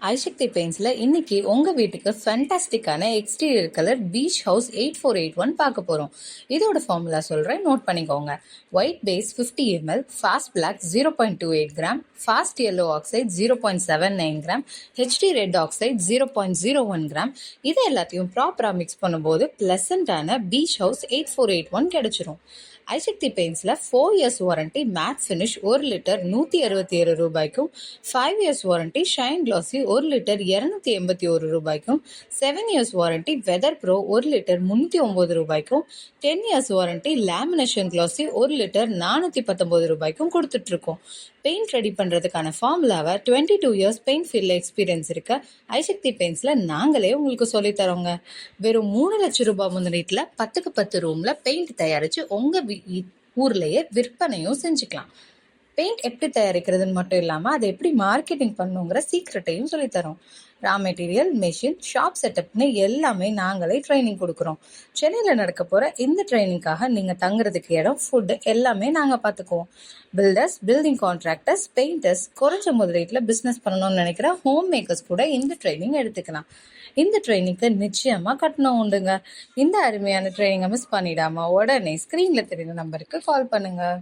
ஐசக்தி பெயிண்ட்ஸில் இன்னைக்கு உங்கள் வீட்டுக்கு ஃபேண்டாஸ்டிக்கான எக்ஸ்டீரியர் கலர் பீச் ஹவுஸ் 8481 பார்க்க போகிறோம். இதோட ஃபார்முலா சொல்கிறேன், நோட் பண்ணிக்கோங்க. White base 50 ml, fast black 0.28 gram, fast yellow oxide 0.79 gram, HD red oxide 0.01 gram. இது எல்லாத்தையும் ப்ராப்பராக மிக்ஸ் பண்ணும்போது ப்ளசண்ட்டான பீச் ஹவுஸ் 8481 கிடைச்சிரும். ஐசக்தி பெயிண்ட்ஸில் 4 years warranty matt finish 1 litre 167 ரூபாய்க்கும், 5 years warranty shine glossy 1 litre 281 ரூபாய்க்கும், 7 years warranty weather pro 1 litre 309 ரூபாய்க்கும், 10 years warranty lamination glossy 1 litre 419 ரூபாய்க்கும் கொடுத்துட்ருக்கோம். பெயிண்ட் ரெடி பண்ணுறதுக்கான ஃபார்முலாவை 22 years பெயிண்ட் ஃபீல்டில் எக்ஸ்பீரியன்ஸ் இருக்க ஐசக்தி பெயிண்ட்ஸில் நாங்களே உங்களுக்கு சொல்லித்தரோங்க. வெறும் 3 லட்சம் ரூபாய் முதலீட்டில் 10க்கு 10 ரூமில் பெயிண்ட் தயாரித்து உங்கள் ஊர்லேயே விற்பனையும் செஞ்சுக்கலாம். பெயிண்ட் எப்படி தயாரிக்கிறதுன்னு மட்டும் இல்லாமல் அதை எப்படி மார்க்கெட்டிங் பண்ணுங்கிற சீக்ரெட்டையும் சொல்லித்தரோம். ரா மெட்டீரியல், மெஷின், ஷாப் செட்டப்னு எல்லாமே நாங்களே ட்ரைனிங் கொடுக்குறோம். சென்னையில் நடக்க போகிற இந்த ட்ரைனிங்காக நீங்கள் தங்குறதுக்கு இடம், ஃபுட்டு எல்லாமே நாங்கள் பார்த்துக்குவோம். பில்டர்ஸ், பில்டிங் கான்ட்ராக்டர்ஸ், பெயிண்டர்ஸ், குறைஞ்ச முதலீட்டில் பிஸ்னஸ் பண்ணணும்னு நினைக்கிற ஹோம் மேக்கர்ஸ் கூட இந்த ட்ரைனிங் எடுத்துக்கலாம். இந்த ட்ரைனிங்க்கு நிச்சயமாக கட்டணம் உண்டுங்க. இந்த அருமையான ட்ரைனிங்கை மிஸ் பண்ணிடாமல் உடனே ஸ்க்ரீனில் தெரியுற நம்பருக்கு கால் பண்ணுங்கள்.